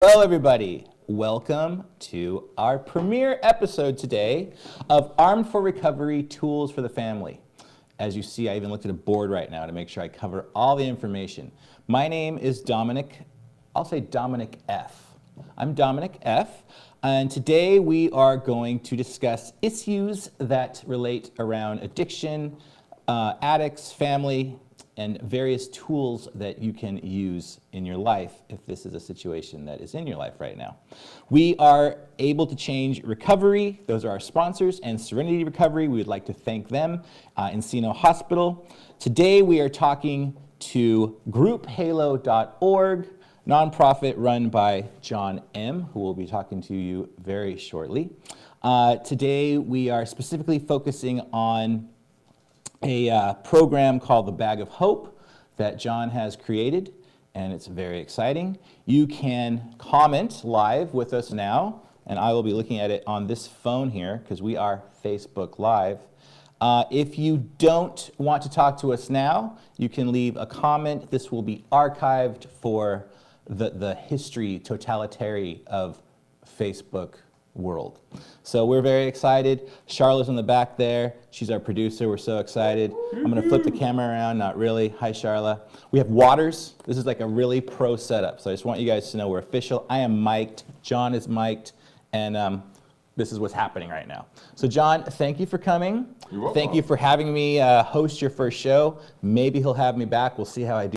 Hello, everybody. Welcome to our premiere episode today of Armed for Recovery Tools for the Family. As you see, I even looked at a board right now to make sure I cover all the information. My name is Dominic. I'll say Dominic F. I'm Dominic F. And today we are going to discuss issues that relate around addiction, addicts, family, and various tools that you can use in your life if this is a situation that is in your life right now. We are able to change recovery. Those are our sponsors, and Serenity Recovery. We would like to thank them, Encino Hospital. Today we are talking to grouphalo.org, nonprofit run by John M., who will be talking to you very shortly. Today we are specifically focusing on a program called the Bag of Hope that John has created, and it's very exciting. You can comment live with us now, and I will be looking at it on this phone here because we are Facebook Live. If you don't want to talk to us now, you can leave a comment. This will be archived for the history, totality of Facebook world. So we're very excited. Charlotte's in the back there. She's our producer. We're so excited. I'm going to flip the camera around. Not really. Hi, Charlotte. We have waters. This is like a really pro setup. So I just want you guys to know we're official. I am mic'd. John is mic'd. And this is what's happening right now. So John, thank you for coming. You're welcome. Thank you for having me host your first show. Maybe he'll have me back. We'll see how I do.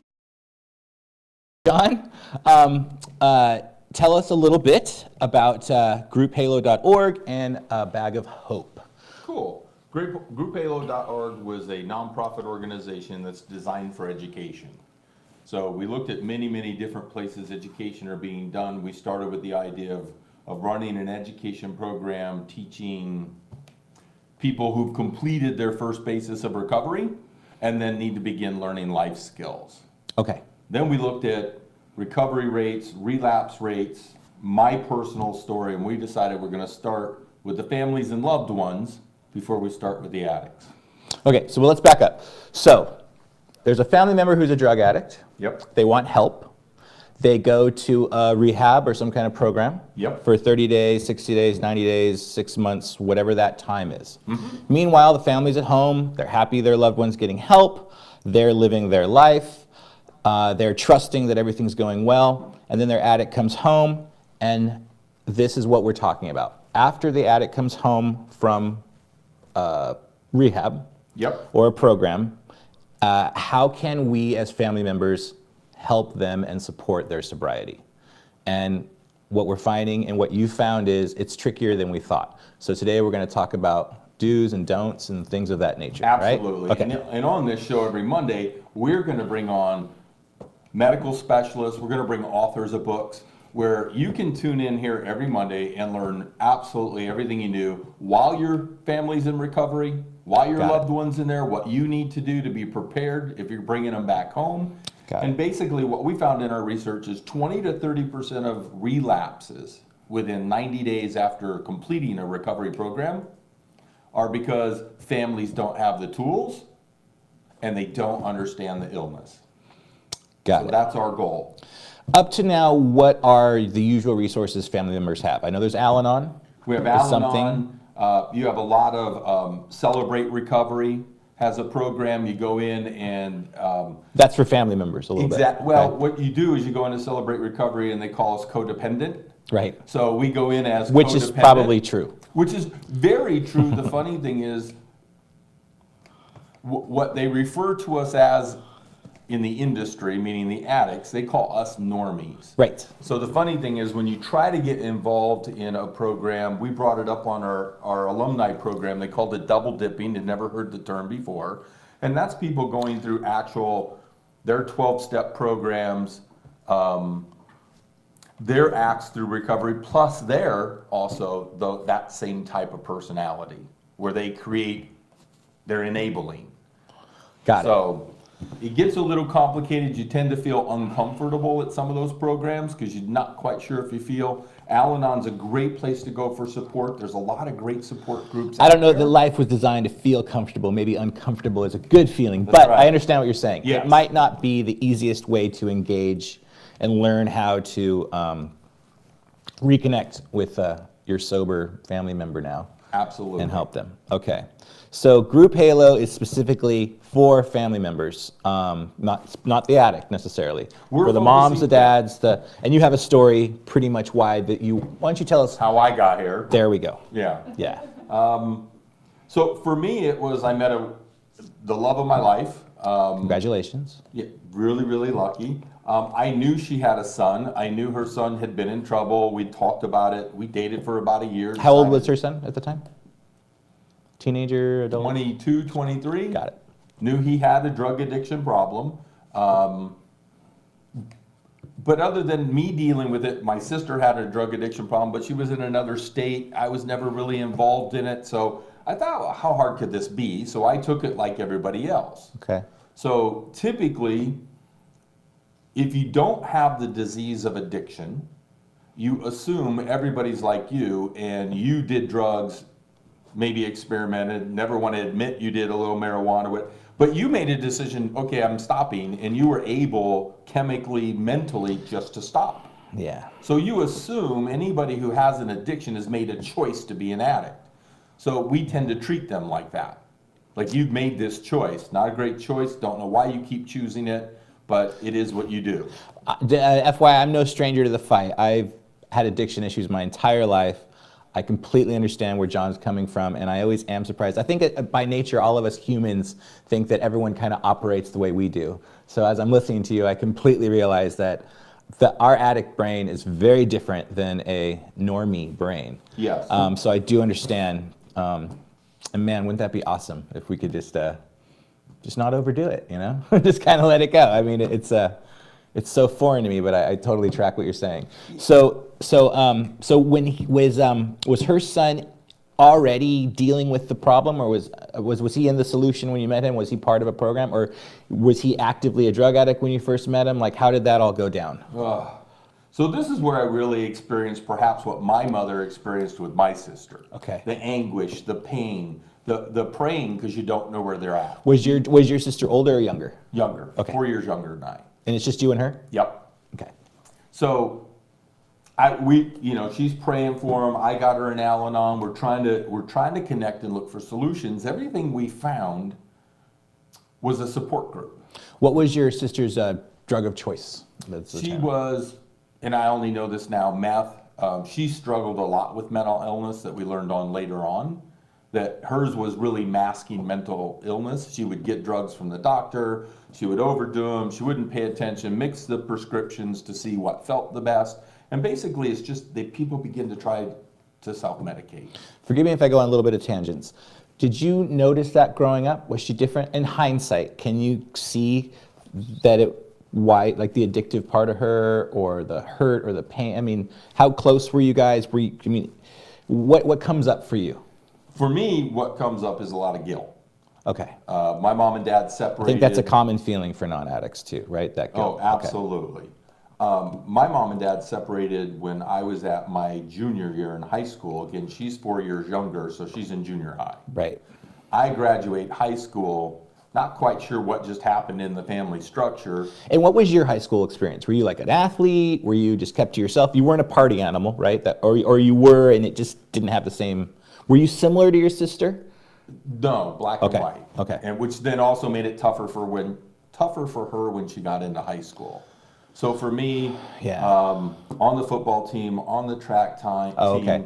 John, tell us a little bit about grouphalo.org and Bag of Hope. Cool. Grouphalo.org was a nonprofit organization that's designed for education. So we looked at many different places education are being done. We started with the idea of running an education program teaching people who've completed their first basis of recovery and then need to begin learning life skills. Okay. Then we looked at recovery rates, relapse rates, my personal story, and we decided we're going to start with the families and loved ones before we start with the addicts. Okay, so let's back up. So there's a family member who's a drug addict. Yep. They want help. They go to a rehab or some kind of program. Yep. For 30 days, 60 days, 90 days, 6 months, whatever that time is. Mm-hmm. Meanwhile, the family's at home. They're happy their loved one's getting help. They're living their life. They're trusting that everything's going well, and then their addict comes home, and this is what we're talking about. After the addict comes home from rehab or a program, how can we as family members help them and support their sobriety? And what we're finding and what you found is it's trickier than we thought. So today we're going to talk about do's and don'ts and things of that nature. Absolutely. Right? Okay. And on this show every Monday, we're going to bring on medical specialists. We're going to bring authors of books where you can tune in here every Monday and learn absolutely everything you do while your family's in recovery, while your loved one's in there, what you need to do to be prepared if you're bringing them back home. And basically what we found in our research is 20 to 30% of relapses within 90 days after completing a recovery program are because families don't have the tools and they don't understand the illness. Got it. That's our goal. Up to now, what are the usual resources family members have? I know there's Al-Anon. We have Al-Anon. You have a lot of Celebrate Recovery has a program. You go in and... that's for family members a little bit. Well, what you do is you go into Celebrate Recovery and they call us codependent. Right. So we go in as Which codependent, is probably true. Which is very true. The funny thing is what they refer to us as in the industry, meaning the addicts, they call us normies. Right. So the funny thing is when you try to get involved in a program, we brought it up on our alumni program, they called it double dipping, had never heard the term before. And that's people going through their 12-step programs, their acts through recovery, plus they're also that same type of personality where they're enabling. Got it. So it gets a little complicated. You tend to feel uncomfortable at some of those programs because you're not quite sure if you feel. Al-Anon's a great place to go for support. There's a lot of great support groups. I don't know that life was designed to feel comfortable. Maybe uncomfortable is a good feeling, That's but right. I understand what you're saying. Yes. It might not be the easiest way to engage and learn how to reconnect with your sober family member now. Absolutely. And help them. Okay. So Group Halo is specifically for family members, not the addict necessarily. We're for the moms, the focusing- dads, and you have a story pretty much why don't you tell us? How I got here. There we go. Yeah. Yeah. So for me, it was I met the love of my life. Congratulations. Yeah, really, really lucky. I knew she had a son. I knew her son had been in trouble. We talked about it. We dated for about a year. How old was her son at the time? Teenager, adult? 22, 23. Got it. Knew he had a drug addiction problem. But other than me dealing with it, my sister had a drug addiction problem, but she was in another state. I was never really involved in it. So I thought, well, how hard could this be? So I took it like everybody else. Okay. So typically, if you don't have the disease of addiction, you assume everybody's like you and you did drugs, maybe experimented, never want to admit you did a little marijuana, but you made a decision, okay, I'm stopping, and you were able chemically, mentally just to stop. Yeah. So you assume anybody who has an addiction has made a choice to be an addict. So we tend to treat them like that. Like, you've made this choice. Not a great choice, don't know why you keep choosing it, but it is what you do. FYI, I'm no stranger to the fight. I've had addiction issues my entire life. I completely understand where John's coming from, and I always am surprised. I think by nature, all of us humans think that everyone kind of operates the way we do. So as I'm listening to you, I completely realize that our addict brain is very different than a normie brain. Yes. So I do understand. And man, wouldn't that be awesome if we could just not overdo it, you know? Just kind of let it go. I mean, it's so foreign to me, but I totally track what you're saying. So when was her son already dealing with the problem, or was he in the solution when you met him? Was he part of a program, or was he actively a drug addict when you first met him? Like, how did that all go down? So this is where I really experienced perhaps what my mother experienced with my sister. Okay. The anguish, the pain, the praying because you don't know where they're at. Was your sister older or younger? Younger. Okay. 4 years younger than I. And it's just you and her? Yep. Okay. So she's praying for him. I got her an Al-Anon. We're trying to connect and look for solutions. Everything we found was a support group. What was your sister's drug of choice? She was, and I only know this now, meth. She struggled a lot with mental illness that we learned on later on. That hers was really masking mental illness. She would get drugs from the doctor. She would overdo them. She wouldn't pay attention, mix the prescriptions to see what felt the best. And basically, it's just that people begin to try to self-medicate. Forgive me if I go on a little bit of tangents. Did you notice that growing up? Was she different? In hindsight, can you see that why, like the addictive part of her, or the hurt, or the pain? I mean, how close were you guys? What comes up for you? For me, what comes up is a lot of guilt. Okay. My mom and dad separated. I think that's a common feeling for non-addicts too, right? That guilt. Oh, absolutely. Okay. My mom and dad separated when I was at my junior year in high school. Again, she's 4 years younger, so she's in junior high. Right. I graduate high school, not quite sure what just happened in the family structure. And what was your high school experience? Were you like an athlete? Were you just kept to yourself? You weren't a party animal, right? Or you were, and it just didn't have the same. Were you similar to your sister? No, black and white. Okay. And which then also made it tougher for her when she got into high school. So for me, on the football team, on the track team, okay.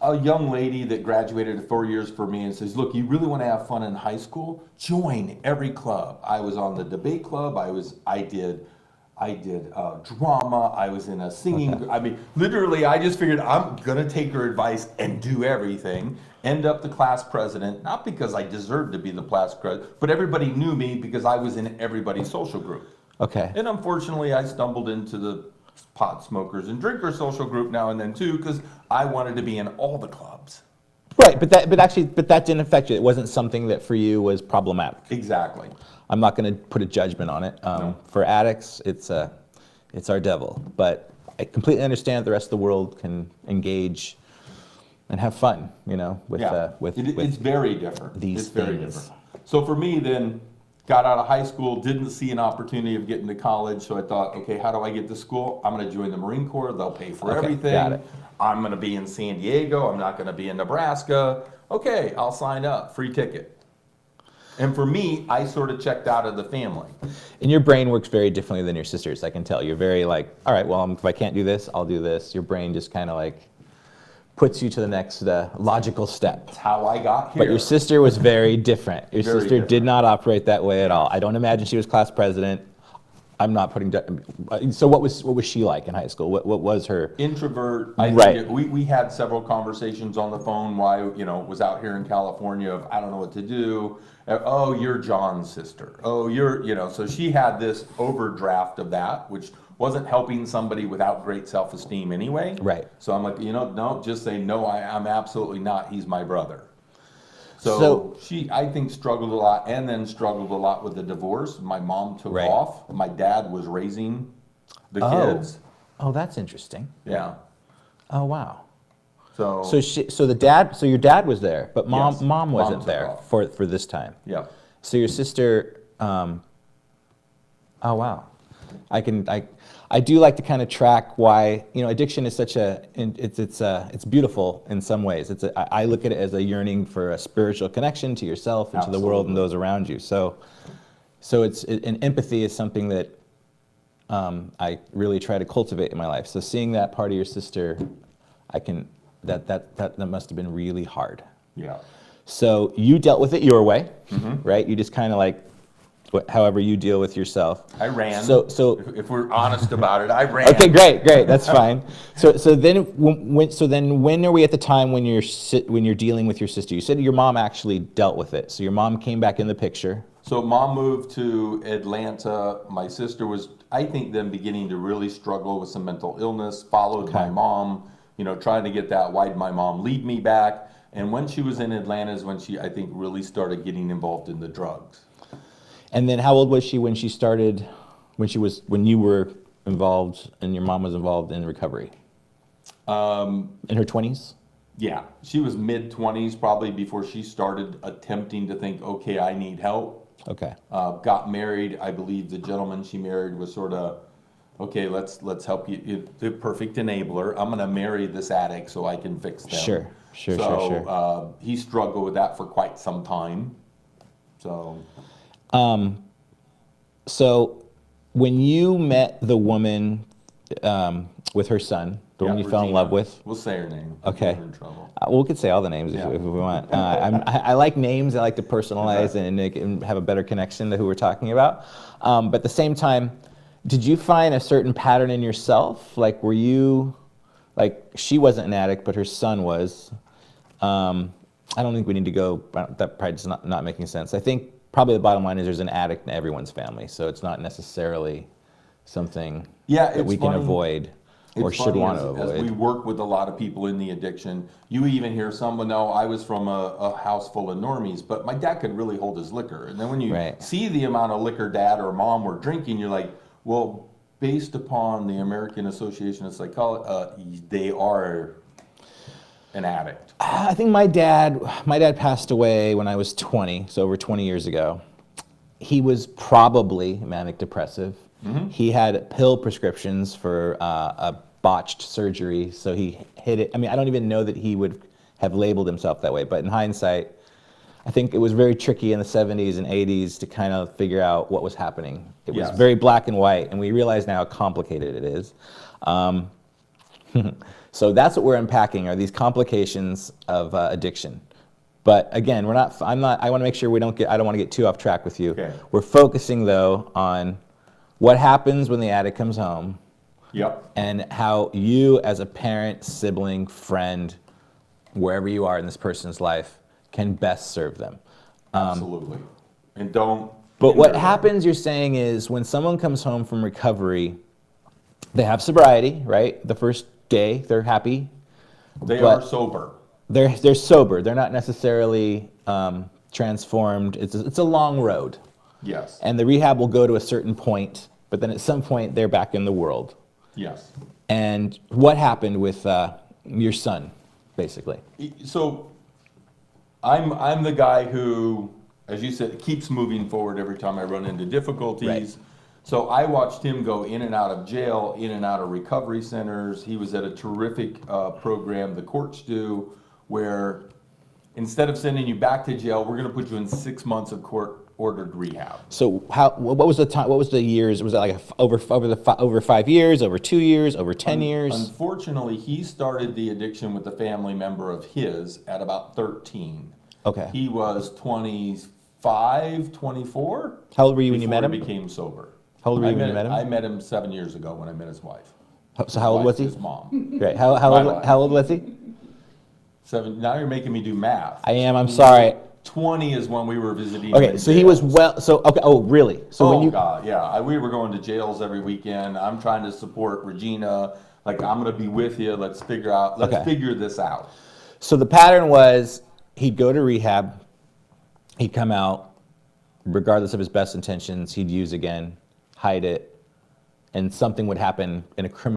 A young lady that graduated 4 years for me and says, look, you really want to have fun in high school? Join every club. I was on the debate club. I did drama. I was in a singing. I mean, literally, I just figured I'm going to take her advice and do everything. End up the class president, not because I deserved to be the class president, but everybody knew me because I was in everybody's social group. Okay. And unfortunately, I stumbled into the pot smokers and drinkers social group now and then too, because I wanted to be in all the clubs. Right, but that didn't affect you. It wasn't something that for you was problematic. Exactly. I'm not going to put a judgment on it. No. For addicts, it's our devil. But I completely understand that the rest of the world can engage and have fun, with it's very different. These it's very things. different. So for me then, got out of high school, didn't see an opportunity of getting to college, so I thought, okay, how do I get to school? I'm going to join the Marine Corps. They'll pay for everything. Got it. I'm going to be in San Diego. I'm not going to be in Nebraska. Okay, I'll sign up. Free ticket. And for me, I sort of checked out of the family. And your brain works very differently than your sister's, I can tell. You're very like, all right, well, if I can't do this, I'll do this. Your brain just kind of like puts you to the next logical step. That's how I got here. But your sister was very different. Your Very sister did different. not operate that way at all. I don't imagine she was class president. I'm not putting. So what was she like in high school? What was her? Introvert. Right. We had several conversations on the phone. Why was out here in California. Of I don't know what to do. Oh, you're John's sister. Oh, you're So she had this overdraft of that, which wasn't helping somebody without great self-esteem anyway. Right. So I'm like, no, just say no. I'm absolutely not. He's my brother. So So- she, I think, struggled a lot, and then struggled a lot with the divorce. My mom took Right. off. My dad was raising the kids. Oh, that's interesting. Yeah. Oh, wow. So, So your dad was there, but mom Yes. mom wasn't Mom took there off. for this time. yeah. So your sister, oh wow, I do like to kind of track why addiction is such it's beautiful in some ways. I look at it as a yearning for a spiritual connection to yourself and to the world and those around you. So and empathy is something that I really try to cultivate in my life. So seeing that part of your sister, that must have been really hard. Yeah. So you dealt with it your way, right? You just kind of like, however you deal with yourself. I ran. So if we're honest about it, I ran. okay, great, that's fine. So then when are we at the time when you're dealing with your sister? You said your mom actually dealt with it. So your mom came back in the picture. So mom moved to Atlanta. My sister was, I think, then beginning to really struggle with some mental illness. Followed my mom, trying to get that. Why did my mom leave me back? And when she was in Atlanta is when she, I think, really started getting involved in the drugs. And then how old was she when she started? When you were involved and your mom was involved in recovery? In her 20s? Yeah, she was mid-20s probably before she started attempting to think, okay, I need help. Okay. Got married. I believe the gentleman she married was sort of, okay, let's help you. The perfect enabler. I'm going to marry this addict so I can fix them. Sure. He struggled with that for quite some time. So. So when you met the woman with her son, the one you fell in Regina. love with. We'll say her name. Okay. We're in trouble. We could say all the names if we want. I like names. I like to personalize and have a better connection to who we're talking about. But at the same time, did you find a certain pattern in yourself? Like, were you, like, she wasn't an addict, but her son was. I don't think we need to go, that probably is not making sense. I think probably the bottom line is there's an addict in everyone's family, so it's not necessarily something that we can avoid or should want to avoid. As we work with a lot of people in the addiction, you even hear someone, no, I was from a house full of normies, but my dad could really hold his liquor. And then when you see the amount of liquor dad or mom were drinking, you're like, well, based upon the American Association of Psychology, they are an addict. I think my dad passed away when I was 20, so over 20 years ago. He was probably manic depressive. He had pill prescriptions for a botched surgery, so he hid it. I mean, I don't even know that he would have labeled himself that way, but in hindsight, I think it was very tricky in the 70s and 80s to kind of figure out what was happening. It was very black and white, and we realize now how complicated it is. So that's what we're unpacking, are these complications of addiction. But again, I want to make sure I don't want to get too off track with you. Okay. We're focusing though on what happens when the addict comes home. Yep. And how you as a parent, sibling, friend, wherever you are in this person's life, can best serve them. Absolutely. And don't. But what happens, you're saying, is when someone comes home from recovery, they have sobriety, right? The first day, they're happy. They are sober. They're sober. They're not necessarily transformed. It's a long road. Yes. And the rehab will go to a certain point, but then at some point they're back in the world. Yes. And what happened with your son, basically? So I'm the guy who as you said, it keeps moving forward every time I run into difficulties. Right. So I watched him go in and out of jail, in and out of recovery centers. He was at a terrific program the courts do, where instead of sending you back to jail, we're going to put you in 6 months of court-ordered rehab. So what was the time? What was the years? Was it like over 5 years, over 2 years, over 10 years? Unfortunately, he started the addiction with a family member of his at about 13. Okay. He was 25, 24. How old were you when you met him? Before he became sober. How old were you when you met him? I met him 7 years ago when I met his wife. So how old was he? His mom. Great. My wife. How old was he? 7. Now you're making me do math. I am. I'm sorry. 20 is when we were visiting. Okay, so he was okay. Oh, really? So when you God, yeah. We were going to jails every weekend. I'm trying to support Regina. Like, I'm going to be with you. Let's figure this out. So the pattern was he'd go to rehab, he'd come out, regardless of his best intentions, he'd use again, hide it, and something would happen in a criminal.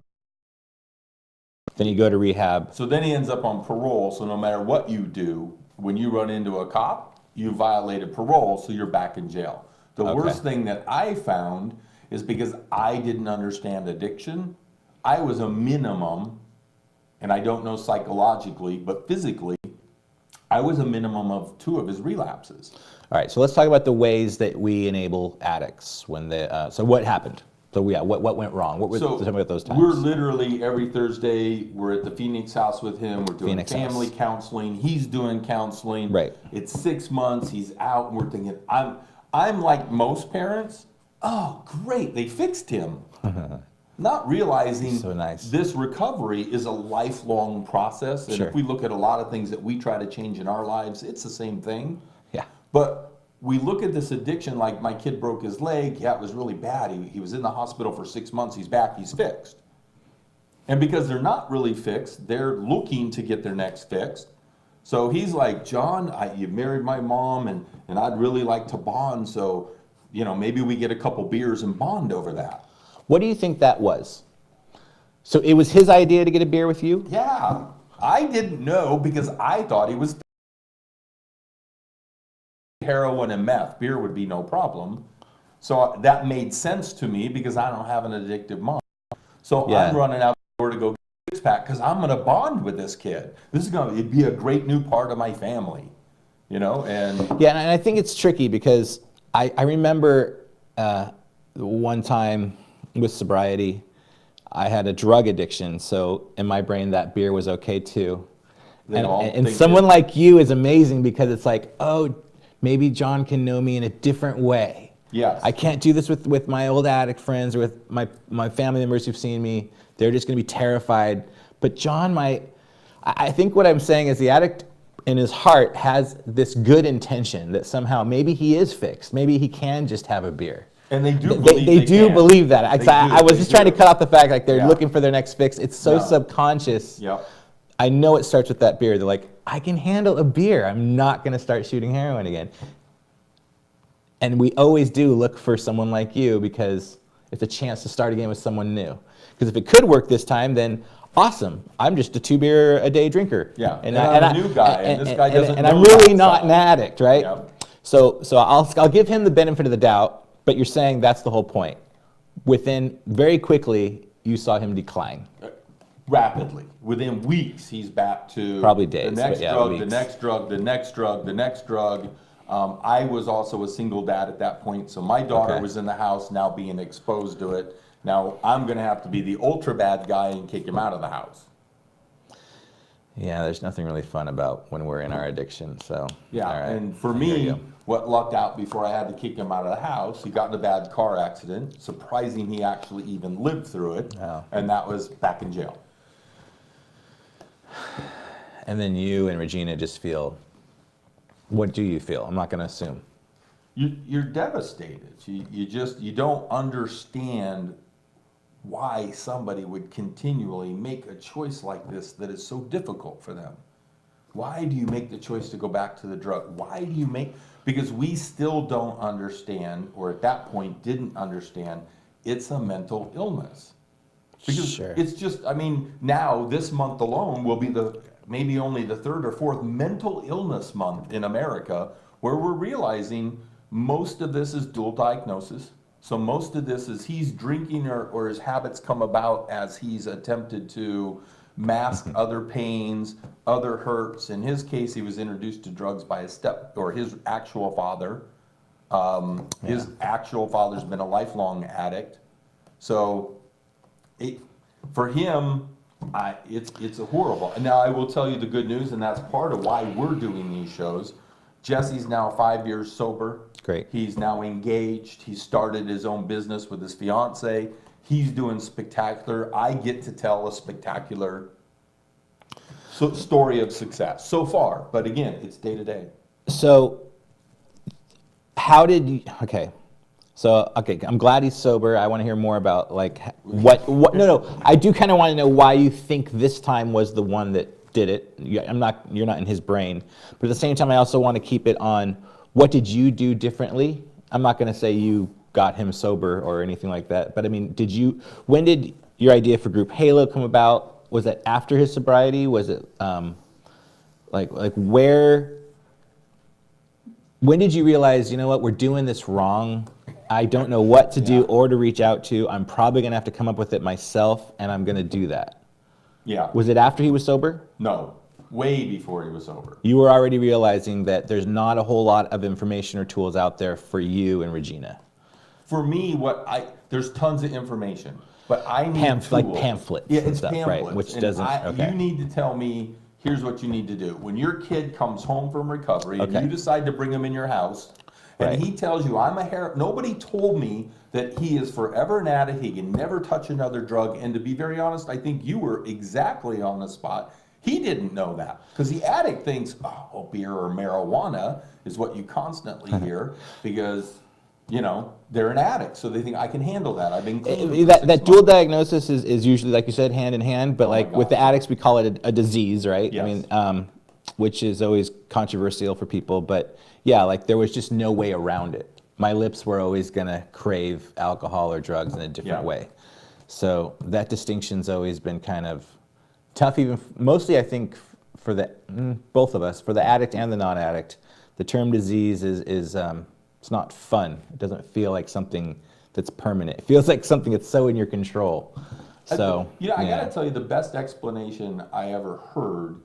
Then he'd go to rehab. So then he ends up on parole. So no matter what you do, when you run into a cop, you violated parole, so you're back in jail. The worst thing that I found is because I didn't understand addiction, I was a minimum, and I don't know psychologically, but physically, I was a minimum of 2 of his relapses. All right, so let's talk about the ways that we enable addicts when they. So what happened? So yeah, what went wrong? What were some of those times? We're literally every Thursday we're at the Phoenix house with him. We're doing family counseling. He's doing counseling. Right. It's 6 months. He's out, and we're thinking, I'm like most parents. Oh, great! They fixed him. Not realizing this recovery is a lifelong process. And if we look at a lot of things that we try to change in our lives, it's the same thing. Yeah. But we look at this addiction like my kid broke his leg. Yeah, it was really bad. He was in the hospital for 6 months. He's back. He's fixed. And because they're not really fixed, they're looking to get their next fixed. So he's like, John, you married my mom, and I'd really like to bond. So, maybe we get a couple beers and bond over that. What do you think that was? So it was his idea to get a beer with you? Yeah. I didn't know because I thought he was heroin and meth. Beer would be no problem. So that made sense to me because I don't have an addictive mom. So I'm running out the door to go get a six-pack because I'm going to bond with this kid. This is going to be a great new part of my family, And yeah, and I think it's tricky because I remember one time with sobriety, I had a drug addiction. So in my brain, that beer was okay too. And someone like you is amazing because it's like, oh, maybe John can know me in a different way. Yes. I can't do this with my old addict friends or with my family members who've seen me. They're just going to be terrified. But John I think what I'm saying is the addict in his heart has this good intention that somehow maybe he is fixed. Maybe he can just have a beer. And they do believe that. I was just trying to cut off the fact like they're looking for their next fix. It's so subconscious. Yep. I know it starts with that beer. They're like, I can handle a beer. I'm not going to start shooting heroin again. And we always do look for someone like you because it's a chance to start again with someone new. Because if it could work this time, then awesome. I'm just a 2 beer a day drinker. Yeah. And I'm a new guy, and this guy doesn't know. And I'm really not an addict, right? Yep. So I'll give him the benefit of the doubt, but you're saying that's the whole point. Very quickly, you saw him decline. Rapidly. Within weeks, he's back to probably days. The next drug, the next drug, the next drug, the next drug. I was also a single dad at that point, so my daughter was in the house now being exposed to it. Now I'm going to have to be the ultra bad guy and kick him out of the house. Yeah, there's nothing really fun about when we're in our addiction. So yeah, and for me, what lucked out before I had to kick him out of the house, he got in a bad car accident. Surprising he actually even lived through it, and that was back in jail. And then you and Regina just feel, what do you feel? I'm not going to assume. You're devastated. You don't understand why somebody would continually make a choice like this that is so difficult for them. Why do you make the choice to go back to the drug? Why do you because we still don't understand, or at that point didn't understand, it's a mental illness. Because it's just, now this month alone will be maybe only the 3rd or 4th mental illness month in America, where we're realizing most of this is dual diagnosis. So most of this is he's drinking or his habits come about as he's attempted to mask other pains, other hurts. In his case, he was introduced to drugs by his actual father. His actual father's been a lifelong addict. So for him, it's a horrible. Now I will tell you the good news, and that's part of why we're doing these shows. Jesse's now 5 years sober. Great. He's now engaged. He started his own business with his fiance. He's doing spectacular. I get to tell a spectacular story of success so far. But again, it's day to day. So how did you, okay. So, okay, I'm glad he's sober. I want to hear more about like no, I do kind of want to know why you think this time was the one that did it. You're not in his brain. But at the same time, I also want to keep it on what did you do differently? I'm not going to say you got him sober or anything like that. But I mean, when did your idea for Group Halo come about? Was it after his sobriety? Was it when did you realize, you know what, we're doing this wrong? I don't know what to do or to reach out to. I'm probably going to have to come up with it myself, and I'm going to do that. Yeah. Was it after he was sober? No, way before he was sober. You were already realizing that there's not a whole lot of information or tools out there for you and Regina. For me, there's tons of information, but I need tools. Like pamphlets. Yeah, and it's stuff, pamphlets. right? Which and doesn't. Okay. You need to tell me. Here's what you need to do. When your kid comes home from recovery and you decide to bring him in your house, and he tells you, nobody told me that he is forever an addict, he can never touch another drug, and to be very honest, I think you were exactly on the spot. He didn't know that, because the addict thinks, oh, beer or marijuana is what you constantly hear, because, they're an addict, so they think, I can handle that. I've been clean. That dual diagnosis is usually, like you said, hand in hand, but with the addicts, we call it a disease, right? Yes. I mean, which is always controversial for people, but yeah, like there was just no way around it. My lips were always gonna crave alcohol or drugs in a different way. So that distinction's always been kind of tough, mostly I think for both of us, for the addict and the non-addict. The term disease is it's not fun. It doesn't feel like something that's permanent. It feels like something that's so in your control. So I gotta tell you, the best explanation I ever heard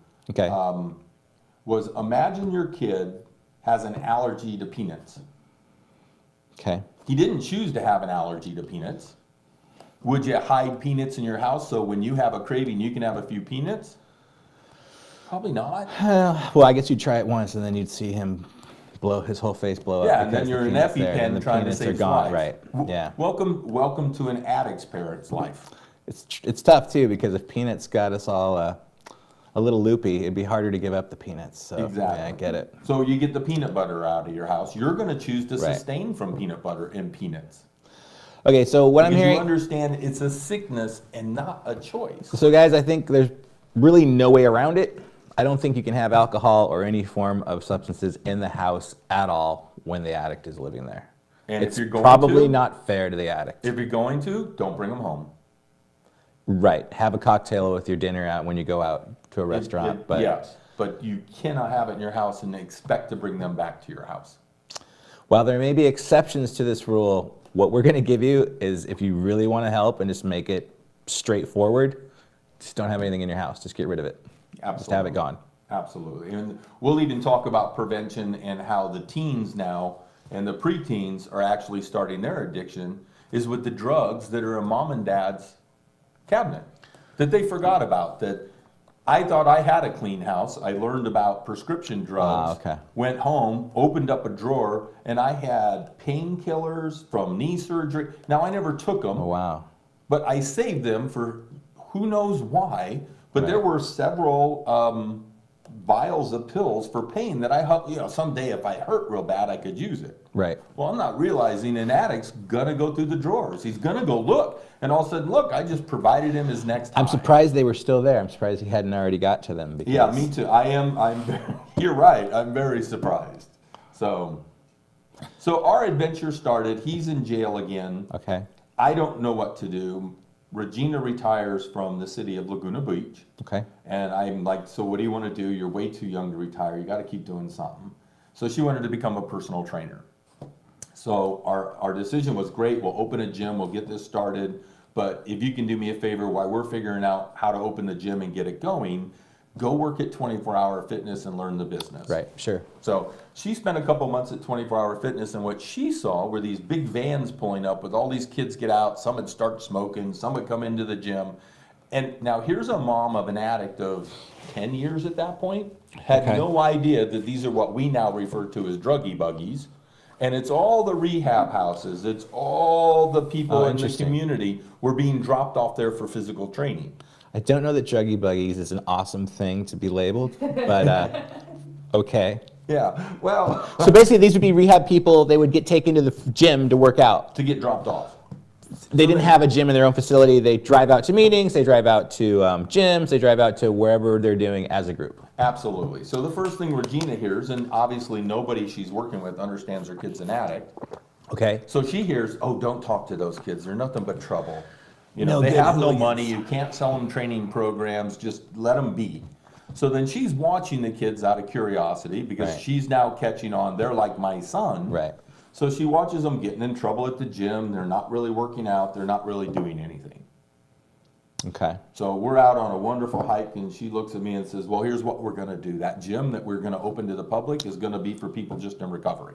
was, imagine your kid has an allergy to peanuts. Okay. He didn't choose to have an allergy to peanuts. Would you hide peanuts in your house so when you have a craving you can have a few peanuts? Probably not. Well, I guess you'd try it once and then you'd see him his whole face blow up. Yeah, and then you're in EpiPen trying to save life. Right. Yeah. Welcome to an addict's parent's life. It's tough too, because if peanuts got us all a little loopy, it'd be harder to give up the peanuts. So, exactly. Yeah, I get it. So you get the peanut butter out of your house. You're going to choose to sustain from peanut butter and peanuts. Okay, so what I'm hearing, you understand it's a sickness and not a choice. So guys, I think there's really no way around it. I don't think you can have alcohol or any form of substances in the house at all when the addict is living there. And it's if you're going probably not fair to the addict. If you're going to, don't bring them home. Right. Have a cocktail with your dinner out when you go out to a restaurant. Yes, but you cannot have it in your house and expect to bring them back to your house. While there may be exceptions to this rule, what we're going to give you is, if you really want to help and just make it straightforward, just don't have anything in your house. Just get rid of it. Absolutely. Just have it gone. Absolutely. And we'll even talk about prevention and how the teens now and the preteens are actually starting their addiction is with the drugs that are in mom and dad's cabinet that they forgot about. That I thought I had a clean house. I learned about prescription drugs, went home, opened up a drawer, and I had painkillers from knee surgery. Now, I never took them. Oh, wow. But I saved them for who knows why. But there were several vials of pills for pain that someday if I hurt real bad, I could use it. Right. Well, I'm not realizing an addict's gonna go through the drawers. He's gonna go look, and all of a sudden, look, I just provided him his next high. I'm surprised they were still there. I'm surprised he hadn't already got to them. Because yeah, me too. You're right. I'm very surprised. So our adventure started. He's in jail again. Okay. I don't know what to do. Regina retires from the city of Laguna Beach. Okay. And I'm like, so what do you want to do? You're way too young to retire. You got to keep doing something. So she wanted to become a personal trainer. So our decision was great, we'll open a gym, we'll get this started, but if you can do me a favor while we're figuring out how to open the gym and get it going, go work at 24 Hour Fitness and learn the business. Right, sure. So she spent a couple months at 24 Hour Fitness, and what she saw were these big vans pulling up with all these kids get out, some would start smoking, some would come into the gym. And now here's a mom of an addict of 10 years at that point, had no idea that these are what we now refer to as druggie buggies. And it's all the rehab houses, it's all the people in the community were being dropped off there for physical training. I don't know that druggie buggies is an awesome thing to be labeled, but okay. Yeah, well. So basically these would be rehab people, they would get taken to the gym to work out. To get dropped off. They didn't have a gym in their own facility, they drive out to meetings, they drive out to gyms, they drive out to wherever they're doing as a group. Absolutely. So the first thing Regina hears, and obviously nobody she's working with understands her kid's an addict. Okay. So she hears, oh, don't talk to those kids, they're nothing but trouble. You No know, they good have no hooligans. money, you can't sell them training programs, just let them be. So then she's watching the kids out of curiosity because Right. she's now catching on, they're like my son. Right. So she watches them getting in trouble at the gym, they're not really working out, they're not really doing anything. Okay. So we're out on a wonderful hike and she looks at me and says, well, here's what we're gonna do. That gym that we're gonna open to the public is gonna be for people just in recovery.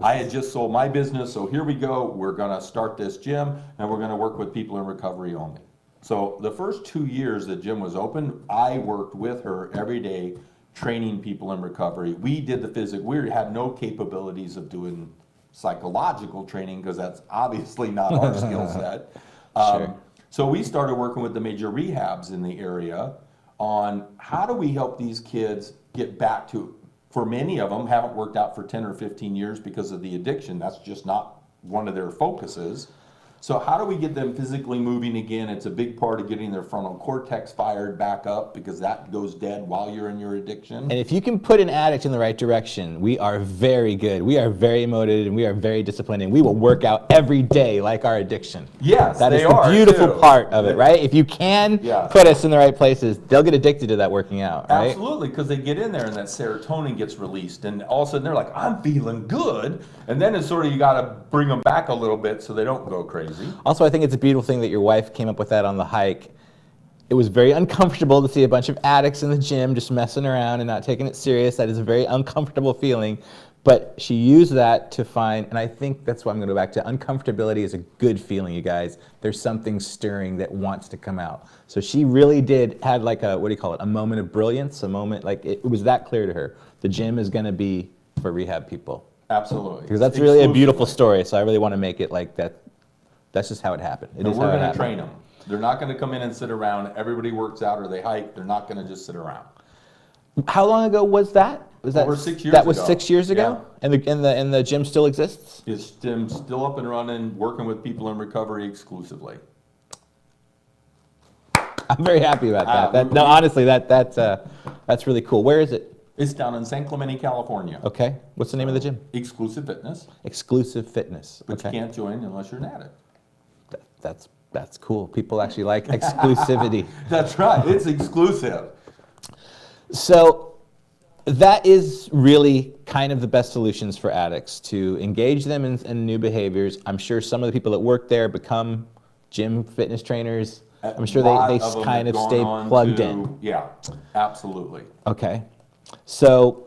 I had just sold my business, so here we go. We're gonna start this gym and we're gonna work with people in recovery only. So the first 2 years the gym was open, I worked with her every day, training people in recovery. We did the physical, we had no capabilities of doing psychological training because that's obviously not our skill set. Sure. So we started working with the major rehabs in the area on how do we help these kids get back to, for many of them haven't worked out for 10 or 15 years because of the addiction. That's just not one of their focuses. So how do we get them physically moving again? It's a big part of getting their frontal cortex fired back up because that goes dead while you're in your addiction. And if you can put an addict in the right direction, we are very good. We are very motivated and we are very disciplined and we will work out every day like our addiction. Yes, that is they the are, beautiful too. part of it, right? If you can put us in the right places, they'll get addicted to that working out, right? Absolutely, because they get in there and that serotonin gets released and all of a sudden they're like, I'm feeling good. And then it's sort of, you got to bring them back a little bit so they don't go crazy. Also, I think it's a beautiful thing that your wife came up with that on the hike. It was very uncomfortable to see a bunch of addicts in the gym just messing around and not taking it serious. That is a very uncomfortable feeling. But she used that to find, and I think that's why I'm going to go back to uncomfortability is a good feeling, you guys. There's something stirring that wants to come out. So she really had like a, what do you call it, a moment of brilliance, a moment, like it was that clear to her. The gym is going to be for rehab people. Absolutely. Because that's really a beautiful story, so I really want to make it like that. That's just how it happened. And we're going to train them. They're not going to come in and sit around. Everybody works out or they hike. They're not going to just sit around. How long ago was that? Was that over 6 years That was ago. 6 years ago? Yeah. And the gym still exists? It's still up and running, working with people in recovery exclusively. I'm very happy about that. No, honestly, that's really cool. Where is it? It's down in San Clemente, California. Okay. What's the name of the gym? Exclusive Fitness. Exclusive Fitness. But you can't join unless you're an addict. That's cool. People actually like exclusivity. That's right. It's exclusive. So that is really kind of the best solutions for addicts, to engage them in new behaviors. I'm sure some of the people that work there become gym fitness trainers. I'm sure they kind of stay plugged in. Yeah, absolutely. Okay. So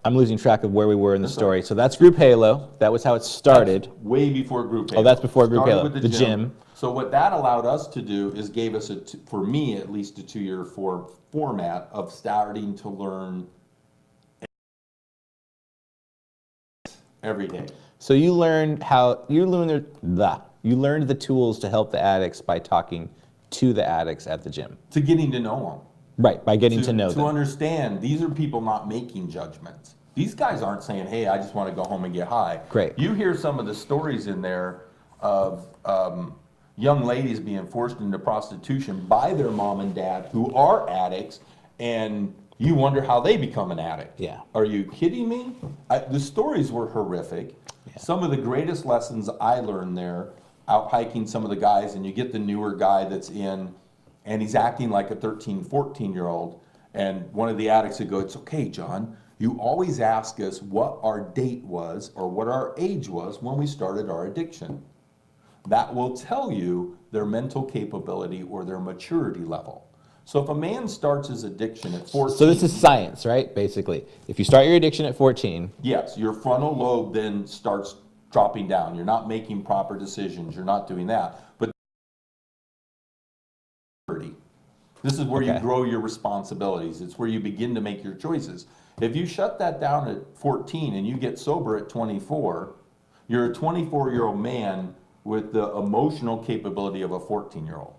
I'm losing track of where we were in the story. So that's Group Halo. That was how it started. That's way before Group Halo. Oh, that's before Group Started Halo, with the gym. So what that allowed us to do is gave us, for me at least, a 2-year format of starting to learn every day. So you learned the tools to help the addicts by talking to the addicts at the gym. To getting to know them. Right, by getting to know them. To understand, these are people not making judgments. These guys aren't saying, hey, I just want to go home and get high. Great. You hear some of the stories in there of young ladies being forced into prostitution by their mom and dad who are addicts, and you wonder how they become an addict. Yeah. Are you kidding me? The stories were horrific. Yeah. Some of the greatest lessons I learned there, out hiking some of the guys, and you get the newer guy that's in, and he's acting like a 13, 14-year-old, and one of the addicts would go, it's okay, John, you always ask us what our date was or what our age was when we started our addiction. That will tell you their mental capability or their maturity level. So if a man starts his addiction at 14... So this is science, right? Basically. If you start your addiction at 14... Yes, your frontal lobe then starts dropping down. You're not making proper decisions. You're not doing that. But this is where you grow your responsibilities. It's where you begin to make your choices. If you shut that down at 14 and you get sober at 24, you're a 24-year-old man with the emotional capability of a 14-year-old,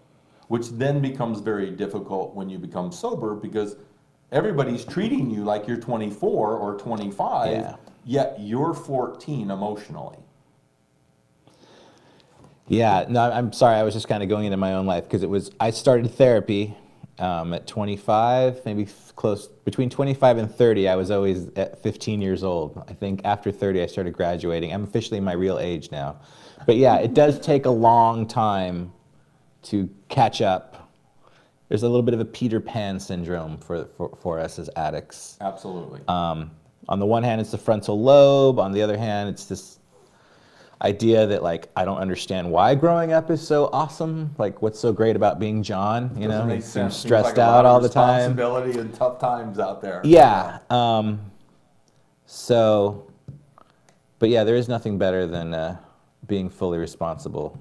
which then becomes very difficult when you become sober because everybody's treating you like you're 24 or 25, yet you're 14 emotionally. Yeah, no, I'm sorry. I was just kind of going into my own life because I started therapy at 25, maybe close, between 25 and 30. I was always at 15 years old. I think after 30, I started graduating. I'm officially my real age now. But yeah, it does take a long time to catch up. There's a little bit of a Peter Pan syndrome for us as addicts. Absolutely. On the one hand, it's the frontal lobe. On the other hand, it's this idea that, like, I don't understand why growing up is so awesome. Like, what's so great about being John? You know, he seems stressed out all the time. Responsibility and tough times out there. Yeah. But yeah, there is nothing better than being fully responsible.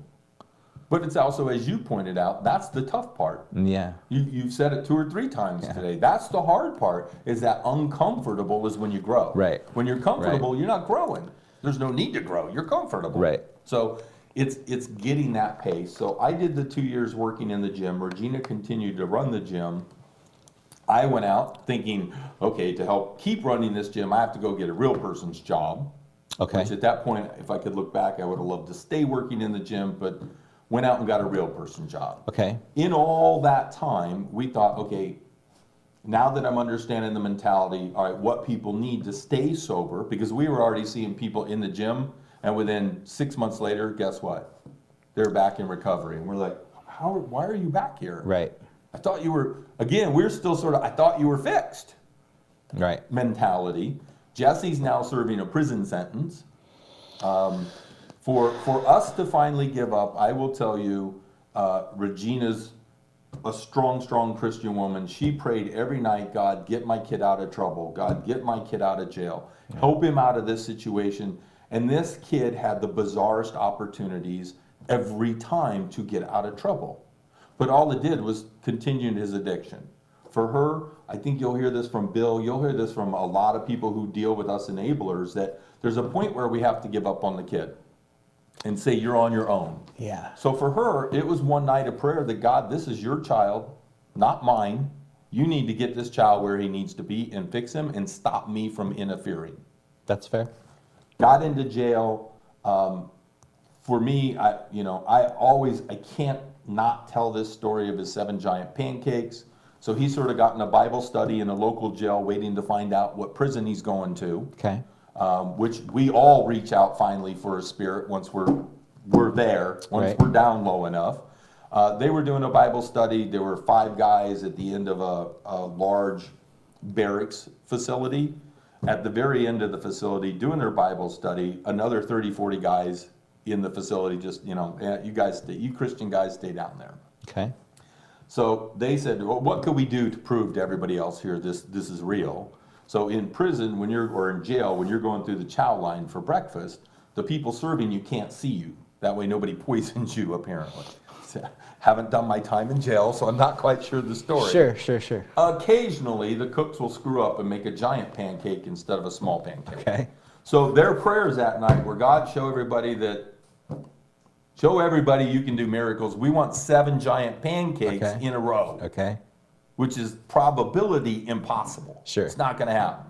But it's also, as you pointed out, that's the tough part. Yeah. You've said it 2 or 3 times today. That's the hard part, is that uncomfortable is when you grow. Right. When you're comfortable, you're not growing. There's no need to grow. You're comfortable. Right. So it's getting that pace. So I did the 2 years working in the gym. Regina continued to run the gym. I went out thinking, okay, to help keep running this gym, I have to go get a real person's job. Okay. Which at that point, if I could look back, I would have loved to stay working in the gym, but went out and got a real person job. Okay. In all that time, we thought, okay, now that I'm understanding the mentality, all right, what people need to stay sober, because we were already seeing people in the gym, and within 6 months later, guess what? They're back in recovery. And we're like, why are you back here? Right. I thought you were, again, we're still sort of, I thought you were fixed. Right. Mentality. Jesse's now serving a prison sentence. For us to finally give up, I will tell you, Regina's a strong, strong Christian woman. She prayed every night, God, get my kid out of trouble. God, get my kid out of jail. Help him out of this situation. And this kid had the bizarrest opportunities every time to get out of trouble. But all it did was continue his addiction. For her, I think you'll hear this from Bill, you'll hear this from a lot of people who deal with us enablers, that there's a point where we have to give up on the kid and say, you're on your own. Yeah. So for her, it was one night of prayer that, God, this is your child, not mine. You need to get this child where he needs to be and fix him and stop me from interfering. That's fair. Got into jail. For me, I can't not tell this story of his 7 giant pancakes. So he sort of got in a Bible study in a local jail waiting to find out what prison he's going to. Okay. Which we all reach out finally for a spirit once we're there, once we're down low enough. They were doing a Bible study. There were 5 guys at the end of a large barracks facility. At the very end of the facility doing their Bible study, another 30, 40 guys in the facility just, you Christian guys stay down there. Okay. So they said, well, what could we do to prove to everybody else here this is real? So in prison, or in jail, when you're going through the chow line for breakfast, the people serving you can't see you. That way nobody poisons you, apparently. Haven't done my time in jail, so I'm not quite sure the story. Sure. Occasionally, the cooks will screw up and make a giant pancake instead of a small pancake. Okay. So their prayers that night were, God, show everybody you can do miracles. We want 7 giant pancakes in a row. Okay. Which is probability impossible. Sure. It's not going to happen.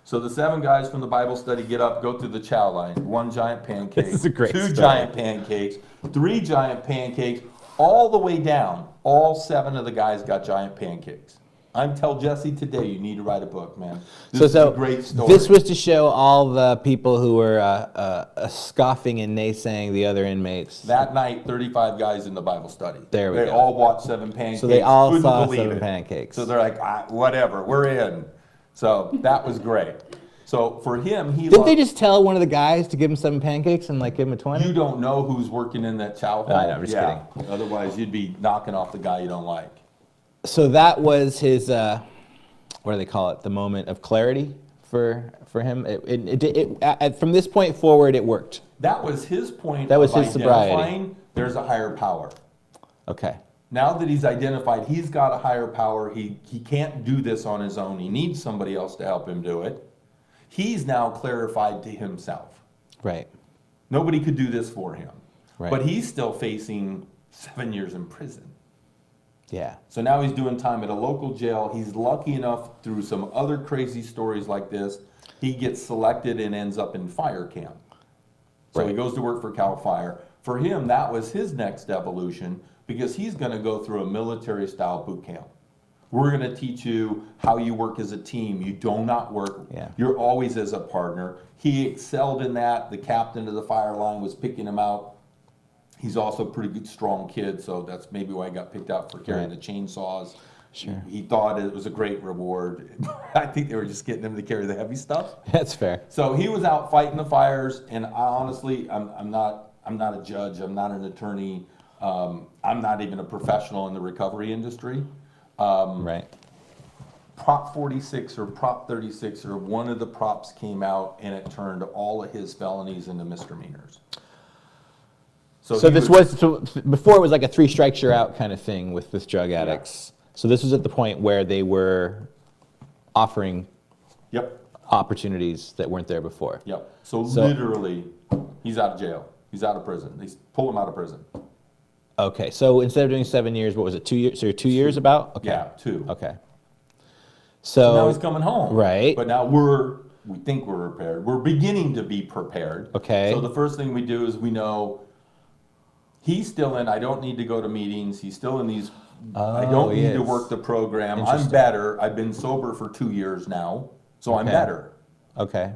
So the 7 guys from the Bible study get up, go through the chow line. 1 giant pancake, This is a great 2 story. giant pancakes, 3 giant pancakes, all the way down. All 7 of the guys got giant pancakes. I'm tell Jesse today, you need to write a book, man. This is a great story. This was to show all the people who were scoffing and naysaying the other inmates. That night, 35 guys in the Bible study. There we go. They all bought 7 pancakes. So they all Couldn't saw believe 7 it. pancakes. So they're like, whatever, we're in. So that was great. So for him, Didn't they just tell one of the guys to give him 7 pancakes and like give him a 20? You don't know who's working in that chow hall. I know, I'm just kidding. Otherwise, you'd be knocking off the guy you don't like. So that was his, what do they call it? The moment of clarity for him. From this point forward, it worked. That was his point. That was of his sobriety. identifying there's a higher power. Okay. Now that he's identified he's got a higher power, he can't do this on his own. He needs somebody else to help him do it. He's now clarified to himself. Right. Nobody could do this for him. Right. But he's still facing 7 years in prison. Yeah. So now he's doing time at a local jail. He's lucky enough through some other crazy stories like this, he gets selected and ends up in fire camp. So Right. he goes to work for CAL FIRE. For him, that was his next evolution because he's going to go through a military-style boot camp. We're going to teach you how you work as a team. You do not work. Yeah. You're always as a partner. He excelled in that. The captain of the fire line was picking him out. He's also a pretty good, strong kid, so that's maybe why he got picked out for carrying the chainsaws. Sure. He thought it was a great reward. I think they were just getting him to carry the heavy stuff. That's fair. So he was out fighting the fires, and I honestly, I'm not a judge. I'm not an attorney. I'm not even a professional in the recovery industry. Right. Prop 46 or Prop 36 or one of the props came out, and it turned all of his felonies into misdemeanors. So he this was, so before it was like a 3 strikes you're out kind of thing with drug addicts. So this was at the point where they were offering Yep. opportunities that weren't there before. Yep. So literally, he's out of jail. He's out of prison. They pull him out of prison. Okay, so instead of doing 7 years, what was it, 2 years? So you're 2 years about? Okay. Yeah, 2. Okay. So now So, he's coming home. Right. But now we think we're prepared. We're beginning to be prepared. Okay. So the first thing we do is we know he's still in, I don't need to go to meetings. He's still in these, I don't he need to is. work the program. I'm Interesting. better. I've been sober for 2 years now, so I'm Okay. better. okay.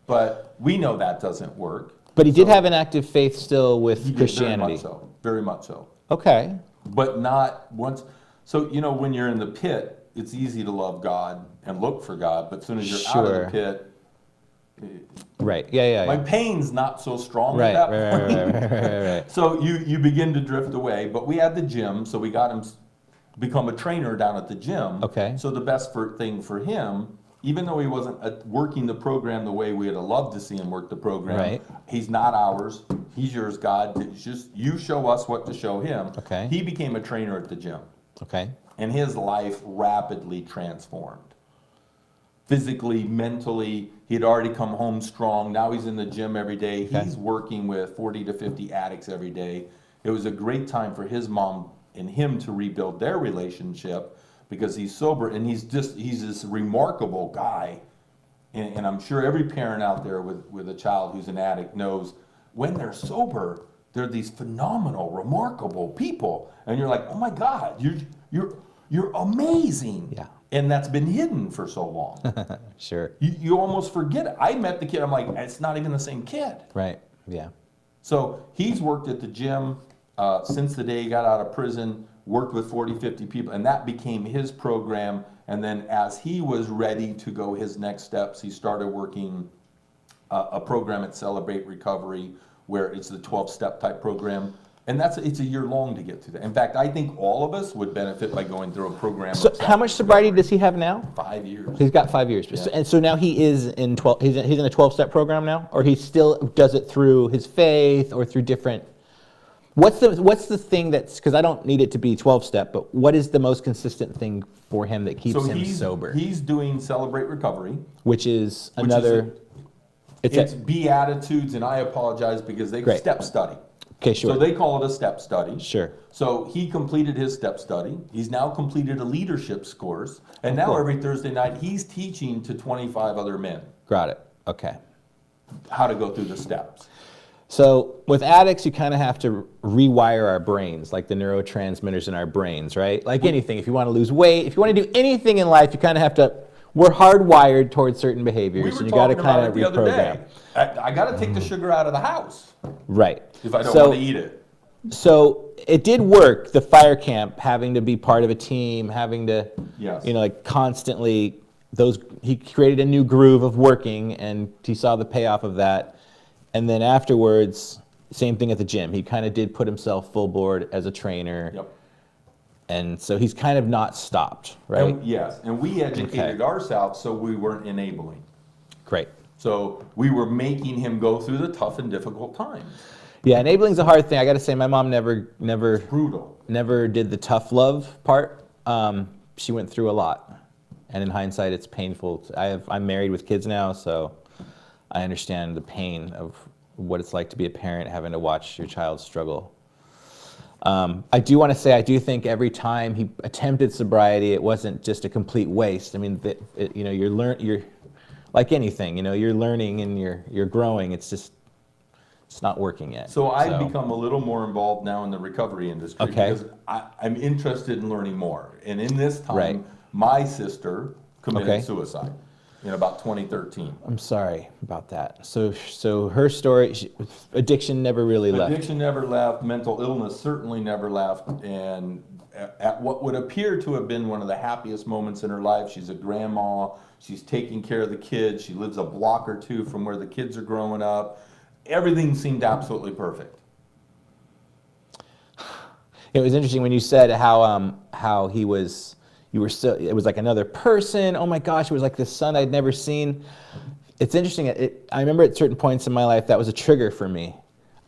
But we know that doesn't work. But he did have an active faith still He with did Christianity. Very much so. Very much so. Okay. But not once. So, you know, when you're in the pit, it's easy to love God and look for God. But as soon as you're out of Sure. the pit, Right. Yeah. my pain's not so strong Right. at that Right. point. Right. So you begin to drift away. But we had the gym, so we got him become a trainer down at the gym. Okay. So the best thing for him, even though he wasn't working the program the way we would have loved to see him work the program, Right. he's not ours. He's yours, God. It's just you show us what to show him. Okay. He became a trainer at the gym, Okay. and his life rapidly transformed. Physically, mentally, he'd already come home strong. Now he's in the gym every day. Okay. He's working with 40 to 50 addicts every day. It was a great time for his mom and him to rebuild their relationship because he's sober and he's this remarkable guy. And I'm sure every parent out there with a child who's an addict knows when they're sober, they're these phenomenal, remarkable people. And you're like, oh my God, you're amazing. Yeah. And that's been hidden for so long. Sure. You almost forget it. I met the kid, I'm like, it's not even the same kid. Right. Yeah. So he's worked at the gym since the day he got out of prison, worked with 40, 50 people, and that became his program. And then as he was ready to go his next steps, he started working a program at Celebrate Recovery, where it's the 12-step type program. And it's a year long to get through that. In fact, I think all of us would benefit by going through a program. So of how much sobriety does he have now? 5 years. He's got 5 years. Yeah. And so now he is in 12, he's in a 12-step program now? Or he still does it through his faith or through different, what's the thing that's, because I don't need it to be 12-step, but what is the most consistent thing for him that keeps him sober? He's doing Celebrate Recovery. Which is Which another, is it's Beatitudes, and I apologize because they Great. step study. okay, sure. So they call it a step study. Sure. So he completed his step study. He's now completed a leadership course. And now cool. every Thursday night, he's teaching to 25 other men Got it. Okay. how to go through the steps. So with addicts, you kind of have to rewire our brains, like the neurotransmitters in our brains, right? Like anything, if you want to lose weight, if you want to do anything in life, you kind of have to, we're hardwired towards certain behaviors, and you got to kind of reprogram. I got to take the sugar out of the house Right. if I don't want to eat it. So it did work, the fire camp, having to be part of a team, having to, Yes. like constantly he created a new groove of working, and he saw the payoff of that. And then afterwards, same thing at the gym. He kind of did put himself full board as a trainer. Yep. And so he's kind of not stopped, right? Yes, and we educated ourselves so we weren't enabling. Great. So we were making him go through the tough and difficult times. Yeah, enabling's a hard thing. I got to say, my mom never Brutal. never did the tough love part. She went through a lot, and in hindsight, it's painful. I'm married with kids now, so I understand the pain of what it's like to be a parent, having to watch your child struggle. I do want to say, I do think every time he attempted sobriety, it wasn't just a complete waste. I mean, you're like anything, you're learning and you're growing. It's not working yet. So I've become a little more involved now in the recovery industry because I'm interested in learning more. And in this time, my sister committed suicide in about 2013. I'm sorry about that. So her story, addiction never really left. Addiction never left. Mental illness certainly never left. And at what would appear to have been one of the happiest moments in her life, she's a grandma. She's taking care of the kids. She lives a block or two from where the kids are growing up. Everything seemed absolutely perfect. It was interesting when you said how he was. You were so. It was like another person. Oh my gosh! It was like this son I'd never seen. It's interesting. I remember at certain points in my life that was a trigger for me.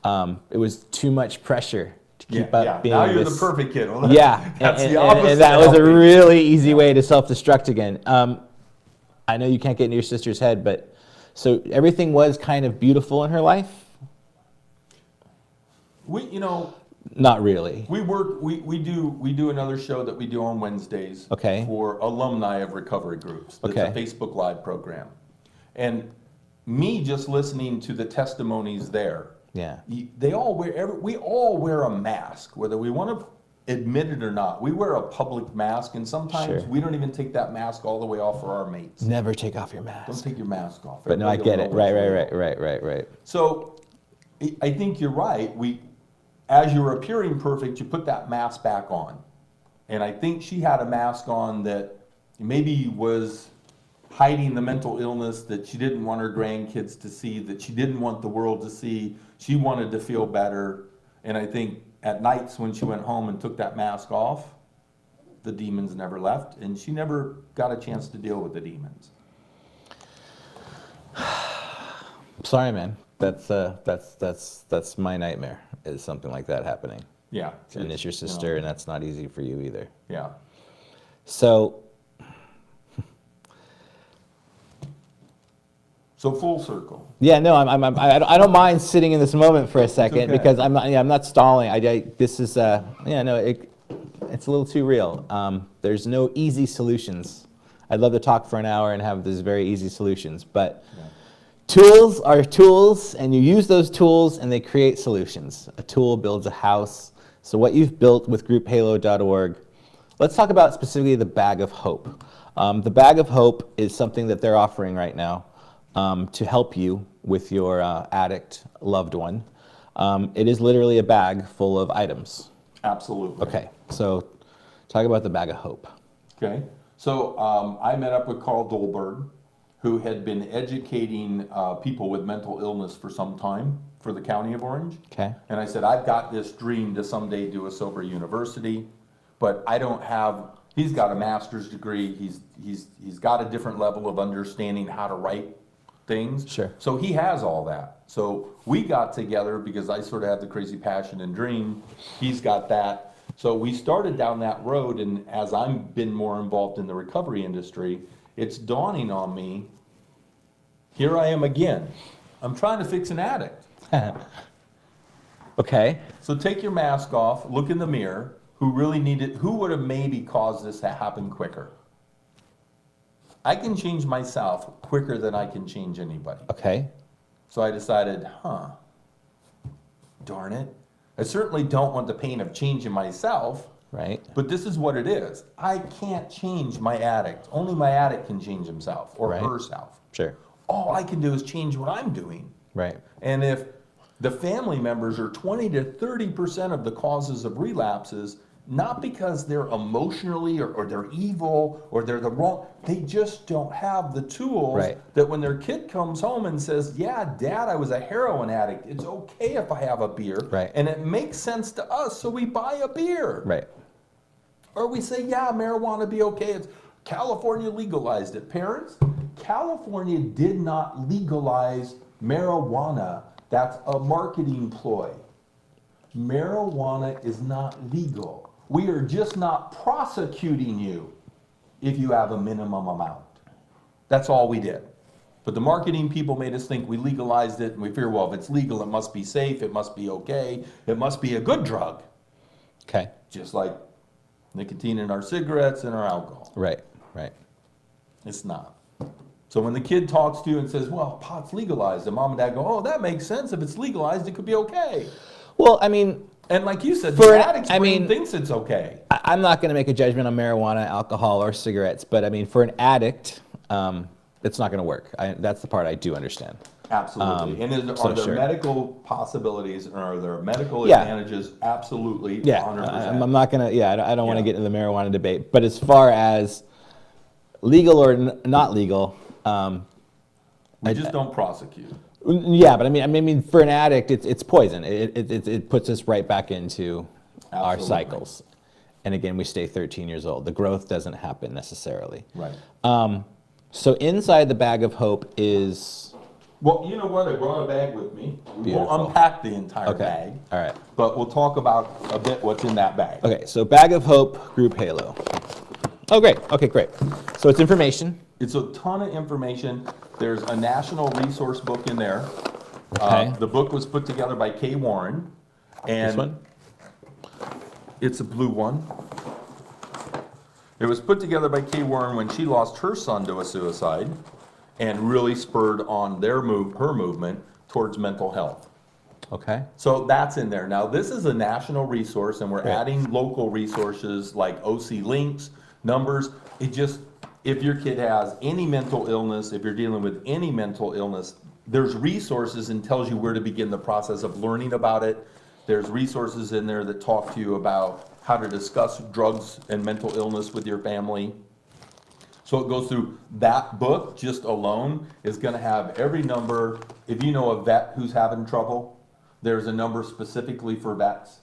It was too much pressure to keep up being. Now you're this, the perfect kid. Well, that's the opposite. And that was a really easy way to self-destruct again. I know you can't get into your sister's head, but so everything was kind of beautiful in her life. Not really. We do another show that we do on Wednesdays for alumni of recovery groups. It's a Facebook Live program. And me just listening to the testimonies there, we all wear a mask, whether we want to admit it or not. We wear a public mask, and sometimes we don't even take that mask all the way off for our mates. Never take off your mask. Don't take your mask off. But no, I get it. Right. So I think you're right. As you're appearing perfect, you put that mask back on. And I think she had a mask on that maybe was hiding the mental illness that she didn't want her grandkids to see, that she didn't want the world to see. She wanted to feel better. And I think at nights when she went home and took that mask off, the demons never left, and she never got a chance to deal with the demons. Sorry, man. That's my nightmare, is something like that happening. Yeah. And it's your sister, and that's not easy for you either. Yeah. So full circle. Yeah, no, I don't mind sitting in this moment for a second because I'm not stalling. This is it's a little too real. There's no easy solutions. I'd love to talk for an hour and have these very easy solutions, but tools are tools, and you use those tools and they create solutions. A tool builds a house. So what you've built with grouphalo.org, let's talk about specifically the Bag of Hope. The Bag of Hope is something that they're offering right now to help you with your addict loved one. It is literally a bag full of items. Absolutely. Okay, so talk about the Bag of Hope. Okay, so I met up with Carl Dolberg, who had been educating people with mental illness for some time for the County of Orange. Okay. And I said, I've got this dream to someday do a sober university, but I don't have. He's got a master's degree. He's got a different level of understanding how to write things. Sure. So he has all that. So we got together because I sort of have the crazy passion and dream. He's got that. So we started down that road, and as I've been more involved in the recovery industry, it's dawning on me, here I am again. I'm trying to fix an addict. Okay. So take your mask off, look in the mirror. Who would have maybe caused this to happen quicker? I can change myself quicker than I can change anybody. Okay. So I decided, darn it. I certainly don't want the pain of changing myself. Right. But this is what it is. I can't change my addict. Only my addict can change himself or herself. Sure. All I can do is change what I'm doing. Right. And if the family members are 20 to 30% of the causes of relapses, not because they're emotionally or they're evil or they're the wrong, they just don't have the tools Right. that when their kid comes home and says, yeah, Dad, I was a heroin addict, it's okay if I have a beer. Right. And it makes sense to us, so we buy a beer. Right. Or we say, yeah, marijuana be okay. It's California legalized it. Parents, California did not legalize marijuana. That's a marketing ploy. Marijuana is not legal. We are just not prosecuting you if you have a minimum amount. That's all we did. But the marketing people made us think we legalized it, and we figure, well, if it's legal, it must be safe, it must be okay, it must be a good drug. Okay. Just like nicotine in our cigarettes and our alcohol. Right. Right. It's not. So when the kid talks to you and says, well, pot's legalized, and mom and dad go, oh, that makes sense. If it's legalized, it could be okay. Well, I mean, And like you said, For the an- addict's I brain mean- thinks it's okay. I'm not going to make a judgment on marijuana, alcohol, or cigarettes, but I mean, for an addict, it's not going to work. That's the part I do understand. Absolutely. And so are there sure. medical possibilities and are there medical Yeah. advantages? Absolutely. Yeah, 100%. I'm not going to. Yeah, I don't want to Yeah. get into the marijuana debate. But as far as legal or not legal, We just don't prosecute. yeah. But I mean, for an addict, it's poison. It puts us right back into our Absolutely. cycles. And again, we stay 13 years old. The growth doesn't happen necessarily. Right. So inside the bag of hope is Well, you know what? I brought a bag with me. We Beautiful. won't unpack the entire okay. bag, All right. but we'll talk about a bit what's in that bag. Okay. So bag of hope, group halo. Oh, great. Okay, great. So it's information. It's a ton of information. There's a national resource book in there. Okay. The book was put together by Kay Warren. And This one. It's a blue one. It was put together by Kay Warren when she lost her son to a suicide and really spurred on her movement towards mental health. Okay. So that's in there. Now, this is a national resource, and we're Right. adding local resources like OC links, numbers. If your kid has any mental illness, if you're dealing with any mental illness, there's resources and tells you where to begin the process of learning about it. There's resources in there that talk to you about how to discuss drugs and mental illness with your family. So it goes through that book just alone is going to have every number. If you know a vet who's having trouble, there's a number specifically for vets.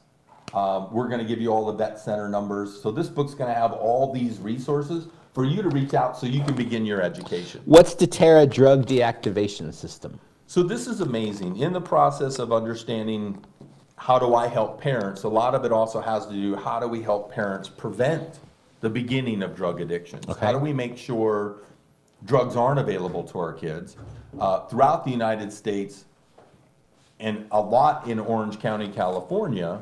We're going to give you all the vet center numbers. So this book's going to have all these resources for you to reach out so you can begin your education. What's the Terra drug deactivation system? So this is amazing. In the process of understanding how do I help parents, a lot of it also has to do how do we help parents prevent the beginning of drug addictions? Okay. How do we make sure drugs aren't available to our kids? Throughout the United States, and a lot in Orange County, California,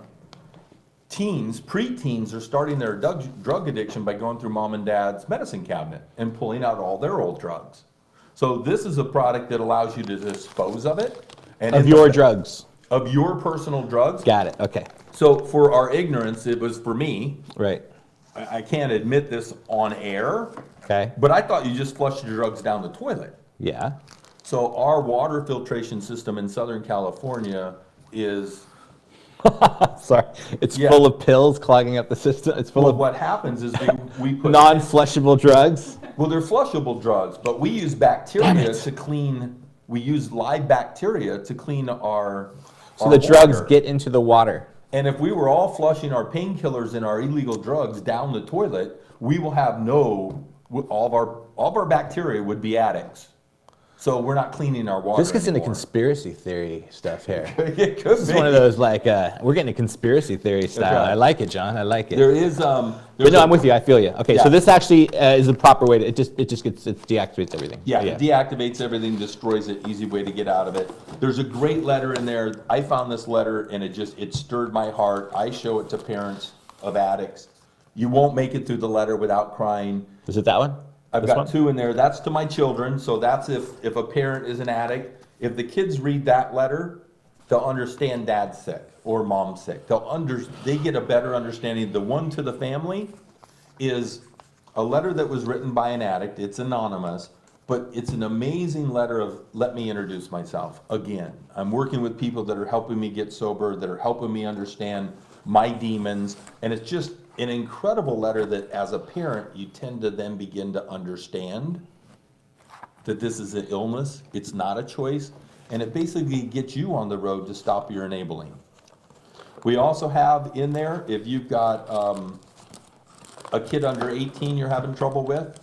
preteens are starting their drug addiction by going through mom and dad's medicine cabinet and pulling out all their old drugs. So this is a product that allows you to dispose of it. And Of your drugs. Of your personal drugs. Got it. Okay. So for our ignorance, it was for me. Right. I can't admit this on air, Okay. but I thought you just flushed your drugs down the toilet. Yeah. So our water filtration system in Southern California is, Sorry. It's Yeah. full of pills clogging up the system. It's full well, of what happens is we put, non-flushable drugs. well, they're flushable drugs, but we use bacteria to clean, we use live bacteria to clean our So the drugs water. get into the water. And if we were all flushing our painkillers and our illegal drugs down the toilet, we will have all of our bacteria would be addicts. So we're not cleaning our water This gets into anymore. conspiracy theory stuff here. It could This is be. one of those like, we're getting a conspiracy theory style. right. I like it, John. I like it. There is But there's no, a- I'm with you. I feel you. Okay, Yeah. so this actually is a proper way to, it deactivates everything. Yeah, it deactivates everything, destroys it, easy way to get out of it. There's a great letter in there. I found this letter and it stirred my heart. I show it to parents of addicts. You won't make it through the letter without crying. Is it that one? I've This got one? 2 in there. That's to my children. So that's if a parent is an addict. If the kids read that letter, they'll understand dad's sick or mom's sick. They get a better understanding. The one to the family is a letter that was written by an addict. It's anonymous, but it's an amazing letter of, let me introduce myself again. I'm working with people that are helping me get sober, that are helping me understand my demons, and it's just an incredible letter that as a parent, you tend to then begin to understand that this is an illness, it's not a choice, and it basically gets you on the road to stop your enabling. We also have in there, if you've got a kid under 18 you're having trouble with,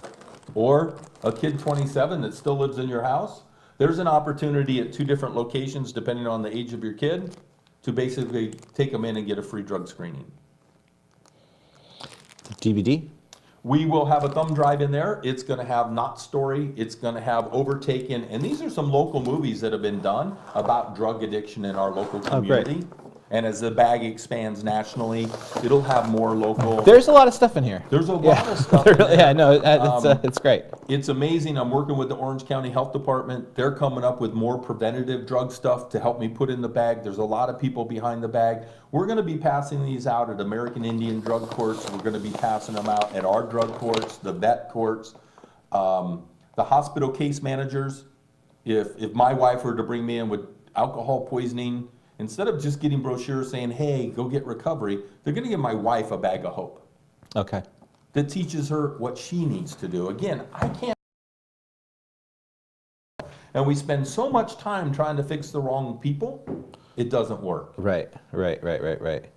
or a kid 27 that still lives in your house, there's an opportunity at 2 different locations, depending on the age of your kid, to basically take them in and get a free drug screening. DVD? We will have a thumb drive in there. It's going to have Not Story. It's going to have Overtaken. And these are some local movies that have been done about drug addiction in our local community. Great. And as the bag expands nationally, it'll have more local. There's a lot of stuff in here. There's a lot of stuff in there. Yeah, no, it's great. It's amazing. I'm working with the Orange County Health Department. They're coming up with more preventative drug stuff to help me put in the bag. There's a lot of people behind the bag. We're going to be passing these out at American Indian drug courts. We're going to be passing them out at our drug courts, the vet courts, the hospital case managers. If my wife were to bring me in with alcohol poisoning, instead of just getting brochures saying, hey, go get recovery, they're going to give my wife a bag of hope. Okay. That teaches her what she needs to do. Again, I can't. And we spend so much time trying to fix the wrong people, it doesn't work. Right.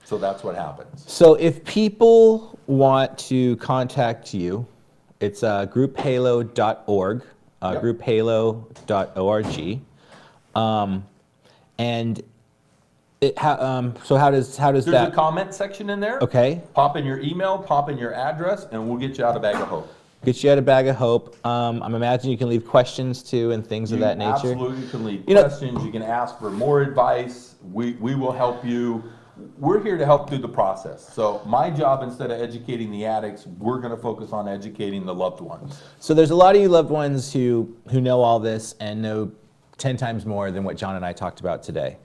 So that's what happens. So if people want to contact you, it's grouphalo.org, Yep. grouphalo.org. And so how does There's that? a comment section in there. Okay. Pop in your email, pop in your address, and we'll get you out a bag of hope. Get you out a bag of hope. I'm imagining you can leave questions too and things of that nature. Absolutely can leave questions. You can ask for more advice. We will help you. We're here to help through the process. So my job, instead of educating the addicts, we're going to focus on educating the loved ones. So there's a lot of you loved ones who know all this and know 10 times more than what John and I talked about today.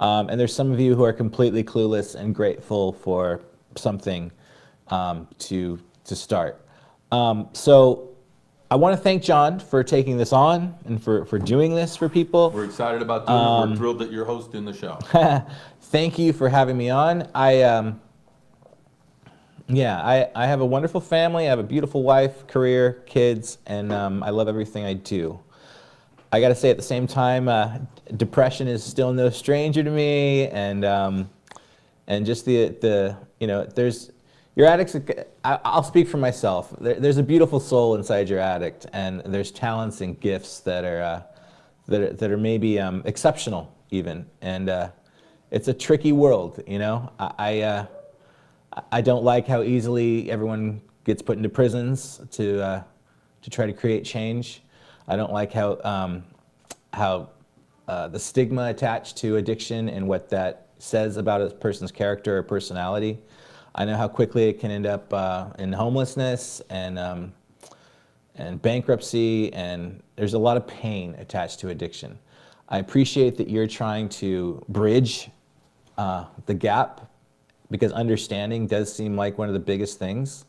And there's some of you who are completely clueless and grateful for something to start. So I want to thank John for taking this on and for doing this for people. We're excited about doing it. We're thrilled that you're hosting the show. Thank you for having me on. I have a wonderful family. I have a beautiful wife, career, kids, and I love everything I do. I got to say at the same time, depression is still no stranger to me, and just there's your addicts. I'll speak for myself. There's a beautiful soul inside your addict, and there's talents and gifts that are maybe exceptional even, and it's a tricky world. I don't like how easily everyone gets put into prisons to try to create change. I don't like how the stigma attached to addiction and what that says about a person's character or personality. I know how quickly it can end up in homelessness and bankruptcy, and there's a lot of pain attached to addiction. I appreciate that you're trying to bridge the gap, because understanding does seem like one of the biggest things.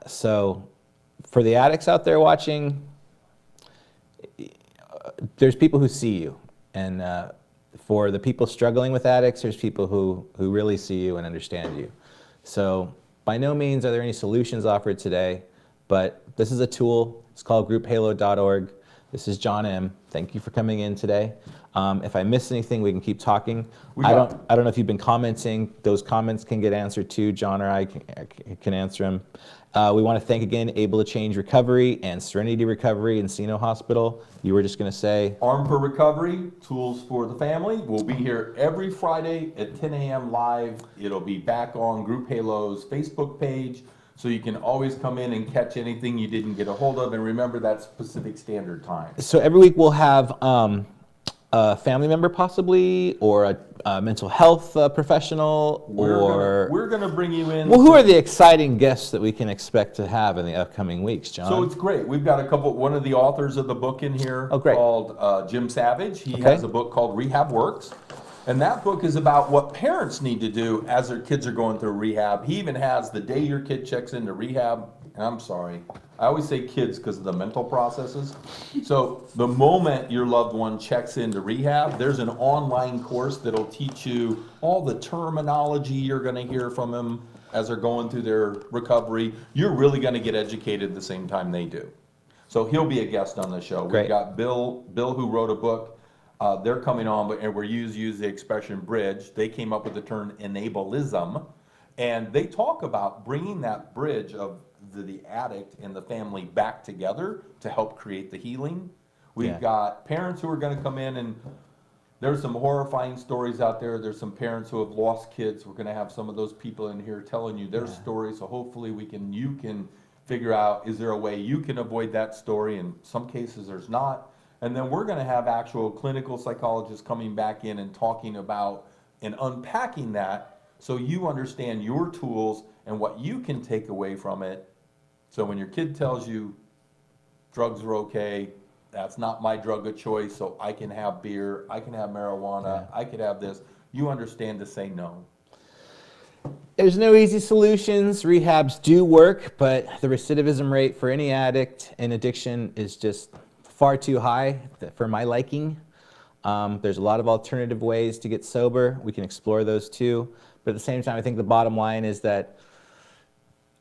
So for the addicts out there watching, there's people who see you, and for the people struggling with addicts, there's people who really see you and understand you. So by no means are there any solutions offered today, but this is a tool. It's called grouphalo.org. This is John M. Thank you for coming in today. If I missed anything, we can keep talking. I don't know if you've been commenting. Those comments can get answered too. John or I can answer them. We want to thank again Able to Change Recovery and Serenity Recovery in Encino Hospital. You were just going to say? Armed for Recovery, Tools for the Family. We'll be here every Friday at 10 a.m. live. It'll be back on Group Halo's Facebook page, so you can always come in and catch anything you didn't get a hold of. And remember, that's Pacific Standard Time. So every week we'll have a family member possibly, or a mental health professional, We're gonna bring you in. Well, who are the exciting guests that we can expect to have in the upcoming weeks, John? So it's great. We've got one of the authors of the book in here called Jim Savage. He has a book called Rehab Works. And that book is about what parents need to do as their kids are going through rehab. He even has the day your kid checks into rehab and I'm sorry, I always say kids because of the mental processes. So the moment your loved one checks into rehab, there's an online course that'll teach you all the terminology you're going to hear from them as they're going through their recovery. You're really going to get educated the same time they do. So he'll be a guest on the show. Great. We've got Bill who wrote a book. They're coming on, and we're use the expression bridge. They came up with the term enableism, and they talk about bringing that bridge of the addict and the family back together to help create the healing. We've got parents who are going to come in, and there's some horrifying stories out there. There's some parents who have lost kids. We're going to have some of those people in here telling you their stories. So hopefully you can figure out, is there a way you can avoid that story? In some cases, there's not. And then we're going to have actual clinical psychologists coming back in and talking about and unpacking that so you understand your tools and what you can take away from it. So when your kid tells you drugs are okay, that's not my drug of choice, so I can have beer, I can have marijuana, I could have this, you understand to say no. There's no easy solutions. Rehabs do work, but the recidivism rate for any addict in addiction is just far too high for my liking. There's a lot of alternative ways to get sober. We can explore those too. But at the same time, I think the bottom line is that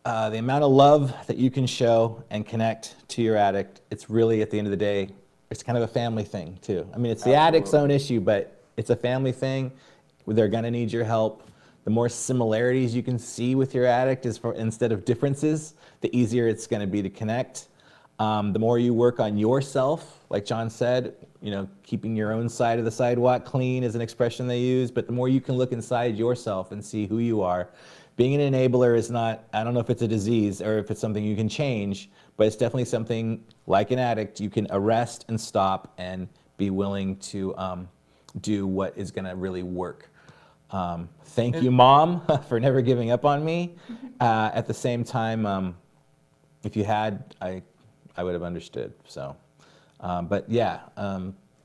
the amount of love that you can show and connect to your addict, it's really, at the end of the day, it's kind of a family thing too. I mean, it's the addict's own issue, but it's a family thing. They're gonna need your help. The more similarities you can see with your addict instead of differences, the easier it's gonna be to connect. The more you work on yourself, like John said, keeping your own side of the sidewalk clean is an expression they use, but the more you can look inside yourself and see who you are. Being an enabler is not, I don't know if it's a disease or if it's something you can change, but it's definitely something like an addict you can arrest and stop and be willing to do what is gonna really work. Thank you, Mom, for never giving up on me. At the same time, if you had, I would have understood. So, but yeah,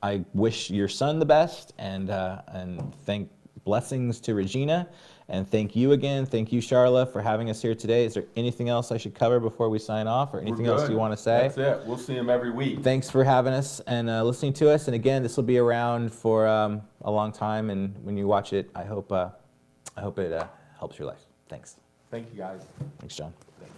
I wish your son the best, and thank blessings to Regina, and thank you again. Thank you, Charla, for having us here today. Is there anything else I should cover before we sign off, or anything else you want to say? That's it. We'll see him every week. Thanks for having us and listening to us. And again, this will be around for a long time. And when you watch it, I hope it helps your life. Thanks. Thank you, guys. Thanks, John. Thanks.